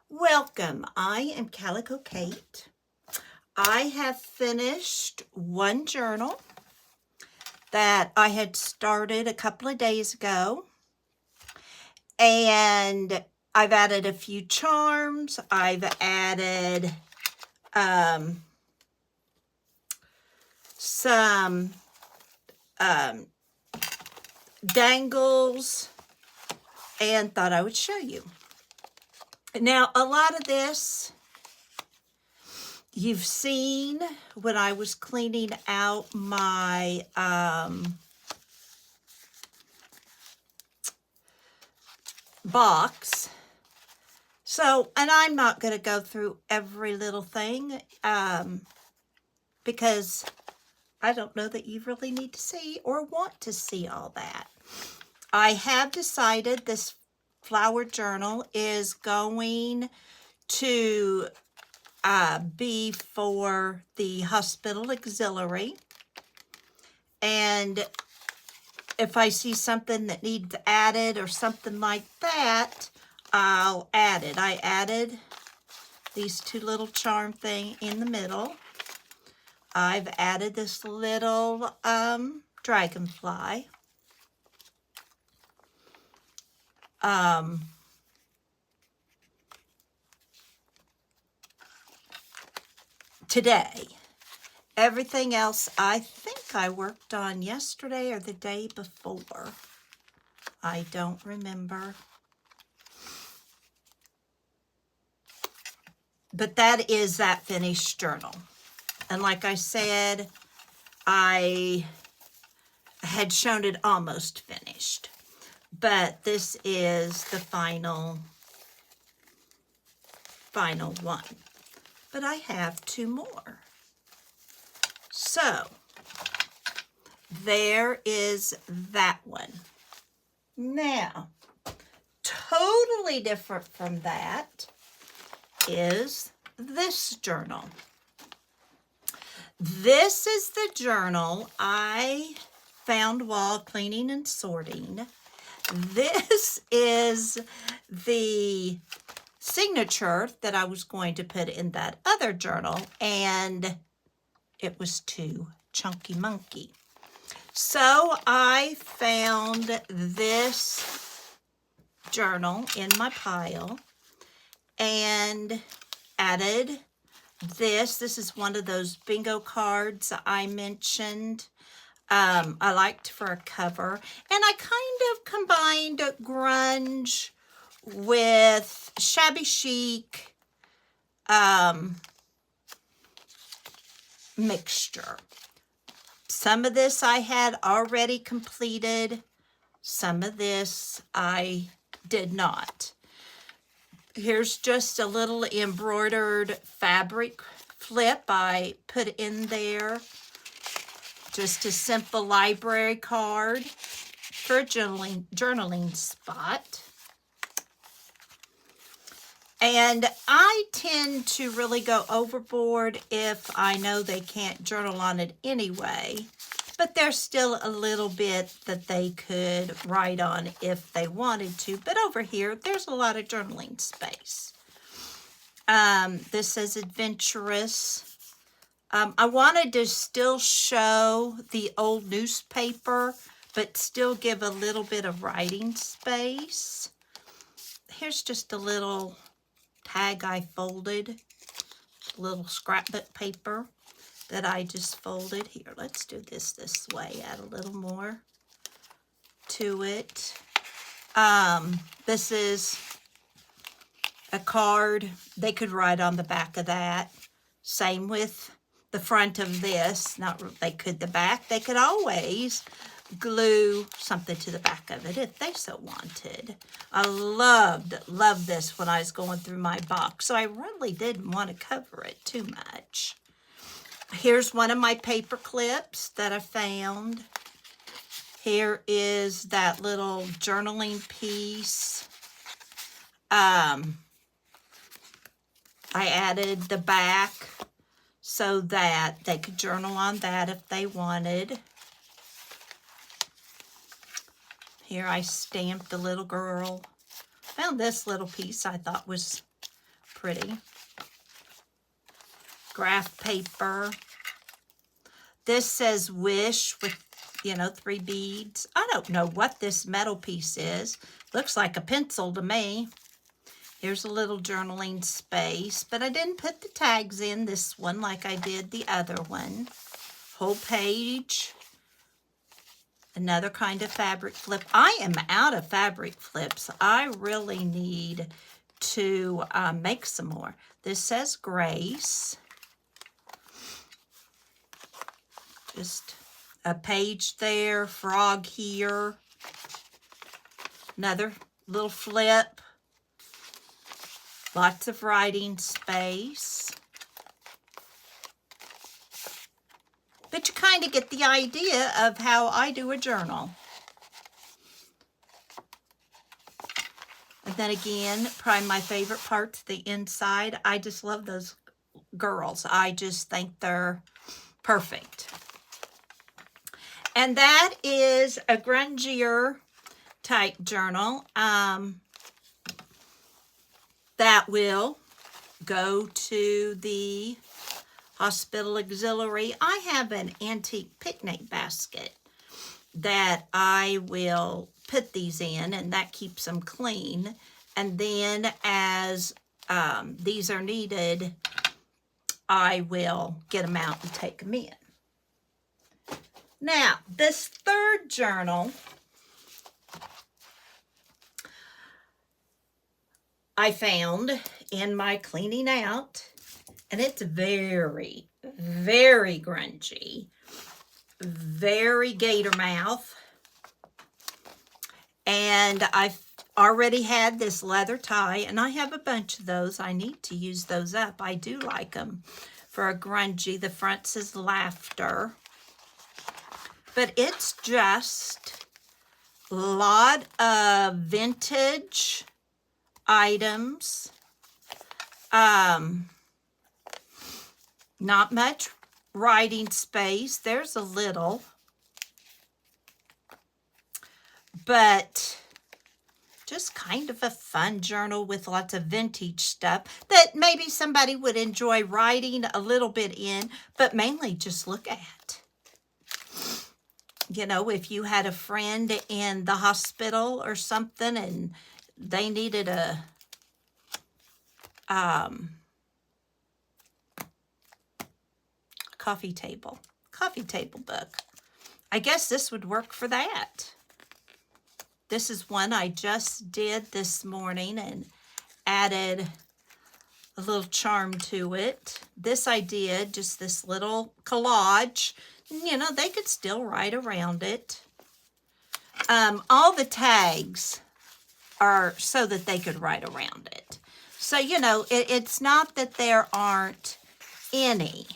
Welcome. I am Calico Kate. I have finished one journal that I had started a couple of days ago, and I've added a few charms. I've added some dangles, and thought I would show you. Now, a lot of this you've seen when I was cleaning out my box. So, and I'm not going to go through every little thing because I don't know that you really need to see or want to see all that. I have decided this flower journal is going to be for the hospital auxiliary. And if I see something that needs added or something like that, I'll add it. I added these two little charm thing in the middle. I've added this little dragonfly. Today. Everything else I think I worked on yesterday or the day before. I don't remember. But that is that finished journal. And like I said, I had shown it almost finished. But this is the final one. But I have two more. So, there is that one. Now, totally different from that is this journal. This is the journal I found while cleaning and sorting. This is the signature that I was going to put in that other journal, and it was too chunky monkey. So I found this journal in my pile and added this. This is one of those bingo cards I mentioned. I liked for a cover. And I kind of combined grunge with shabby chic mixture. Some of this I had already completed. Some of this I did not. Here's just a little embroidered fabric flip I put in there. Just a simple library card for a journaling spot. And I tend to really go overboard if I know they can't journal on it anyway. But there's still a little bit that they could write on if they wanted to. But over here, there's a lot of journaling space. This says adventurous. I wanted to still show the old newspaper, but still give a little bit of writing space. Here's just a little tag I folded, little scrapbook paper that I just folded. Here, let's do this way, add a little more to it. This is a card. They could write on the back of that. Same with the front of this. Not they could the back. They could always glue something to the back of it if they so wanted. I loved this when I was going through my box, so I really didn't want to cover it too much. Here's one of my paper clips that I found. Here is that little journaling piece. I added the back so that they could journal on that if they wanted. Here I stamped a little girl. Found this little piece I thought was pretty. Graph paper. This says wish with, you know, 3 beads. I don't know what this metal piece is. Looks like a pencil to me. Here's a little journaling space, but I didn't put the tags in this one like I did the other one. Whole page. Another kind of fabric flip. I am out of fabric flips. I really need to make some more. This says Grace. Just a page there, frog here. Another little flip. Lots of writing space. But you kind of get the idea of how I do a journal. And then again, probably my favorite part, the inside. I just love those girls. I just think they're perfect. And that is a grungier type journal. That will go to the hospital auxiliary. I have an antique picnic basket that I will put these in, and that keeps them clean. And then as these are needed, I will get them out and take them in. Now, this third journal, I found in my cleaning out, and it's very, very grungy, very gator mouth. And I've already had this leather tie, and I have a bunch of those. I need to use those up. I do like them for a grungy. The front says laughter. But it's just a lot of vintage items. Not much writing space. There's a little. But just kind of a fun journal with lots of vintage stuff that maybe somebody would enjoy writing a little bit in, but mainly just look at. You know, if you had a friend in the hospital or something and they needed a coffee table book, I guess this would work for that. This is one I just did this morning and added a little charm to it. This I did, just this little collage. You know, they could still write around it. All the tags are so that they could write around it. So, you know, it's not that there aren't any.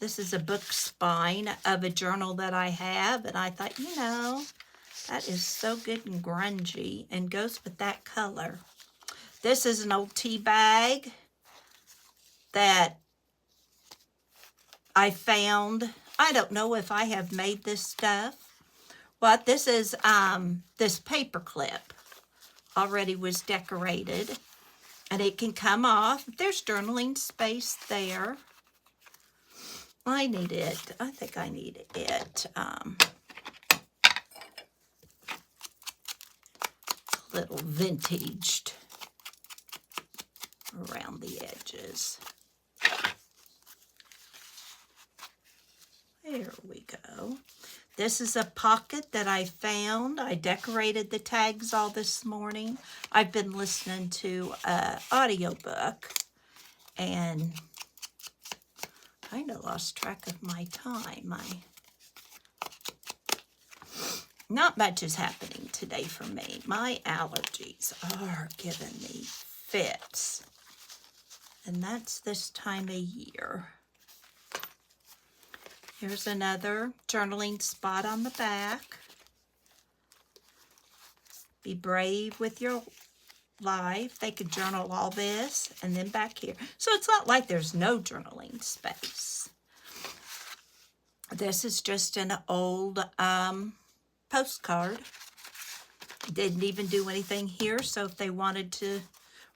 This is a book spine of a journal that I have, and I thought, you know, that is so good and grungy and goes with that color. This is an old tea bag that I found. I don't know if I have made this stuff, but this is this paper clip already was decorated, and it can come off. There's journaling space there. I need it. I think I need it. Little vintaged around the edges. There we go. This is a pocket that I found. I decorated the tags all this morning. I've been listening to an audiobook and kind of lost track of my time. Not much is happening today for me. My allergies are giving me fits. And that's this time of year. Here's another journaling spot on the back. Be brave with your life. They could journal all this and then back here. So it's not like there's no journaling space. This is just an old postcard. Didn't even do anything here, so if they wanted to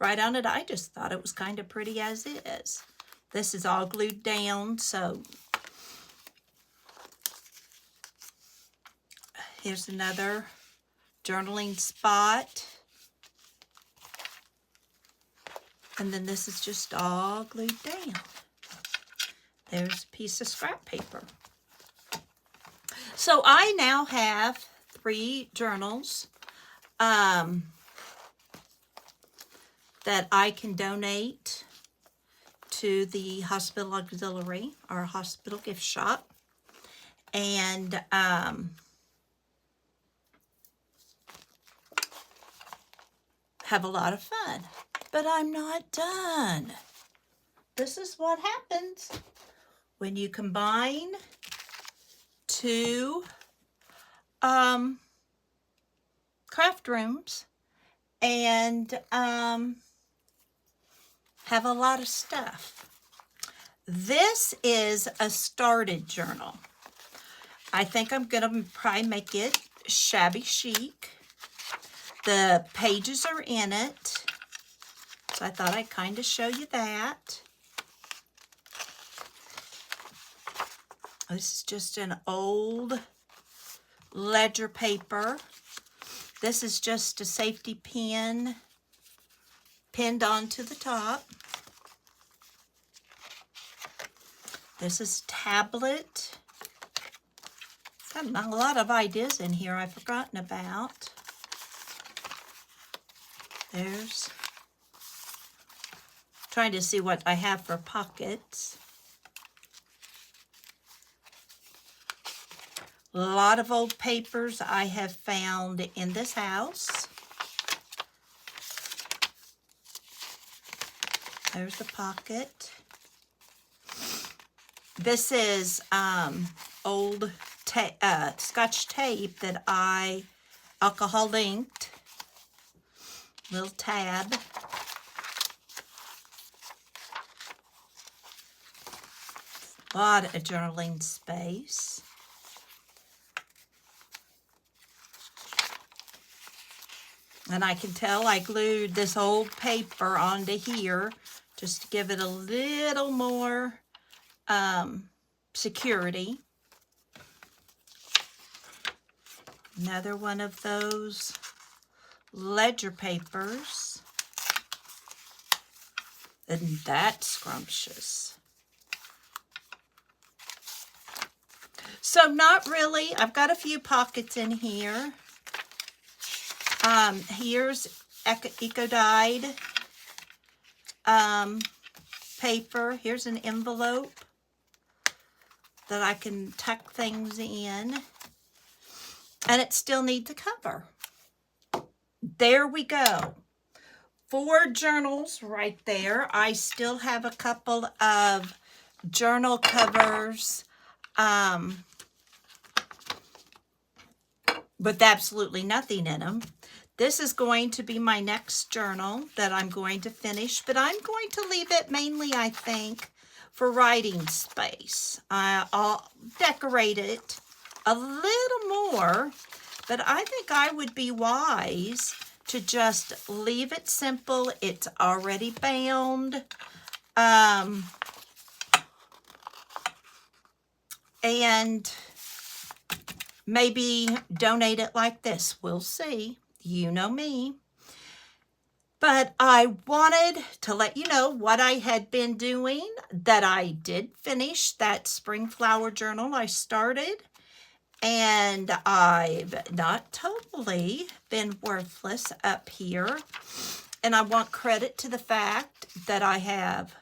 write on it. I just thought it was kind of pretty as is. This is all glued down, so here's another journaling spot. And then this is just all glued down. There's a piece of scrap paper. So I now have 3 journals that I can donate to the hospital auxiliary or hospital gift shop. And have a lot of fun. But I'm not done. This is what happens when you combine 2 craft rooms and have a lot of stuff. This is a started journal. I think I'm going to probably make it shabby chic. The pages are in it. So I thought I'd kind of show you that. This is just an old ledger paper. This is just a safety pin pinned onto the top. This is tablet. Got a lot of ideas in here I've forgotten about. There's trying to see what I have for pockets. A lot of old papers I have found in this house. There's the pocket. This is old Scotch tape that I alcohol inked. Little tab. A lot of journaling space. And I can tell I glued this old paper onto here just to give it a little more security. Another one of those ledger papers. Isn't that scrumptious? So not really. I've got a few pockets in here. Here's eco-dyed paper. Here's an envelope that I can tuck things in. And it still needs a cover. There we go. 4 journals right there. I still have a couple of journal covers with absolutely nothing in them. This is going to be my next journal that I'm going to finish, but I'm going to leave it mainly, I think, for writing space. I'll decorate it a little more, but I think I would be wise to just leave it simple. It's already bound. And maybe donate it like this. We'll see. You know me. But I wanted to let you know what I had been doing, that I did finish that spring flower journal I started. And I've not totally been worthless up here. And I want credit to the fact that I have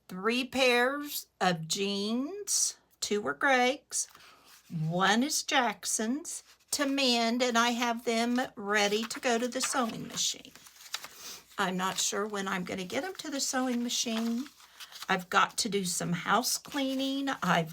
3 pairs of jeans. 2 are Greg's. 1 is Jackson's to mend, and I have them ready to go to the sewing machine. I'm not sure when I'm going to get them to the sewing machine. I've got to do some house cleaning. I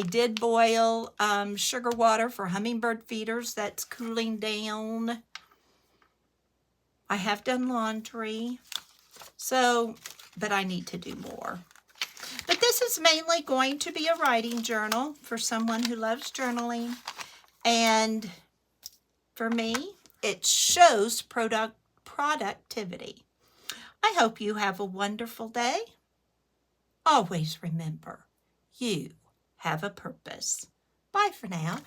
did boil sugar water for hummingbird feeders. That's cooling down. I have done laundry. So, but I need to do more. But this is mainly going to be a writing journal for someone who loves journaling. And for me, it shows productivity. I hope you have a wonderful day. Always remember, you have a purpose. Bye for now.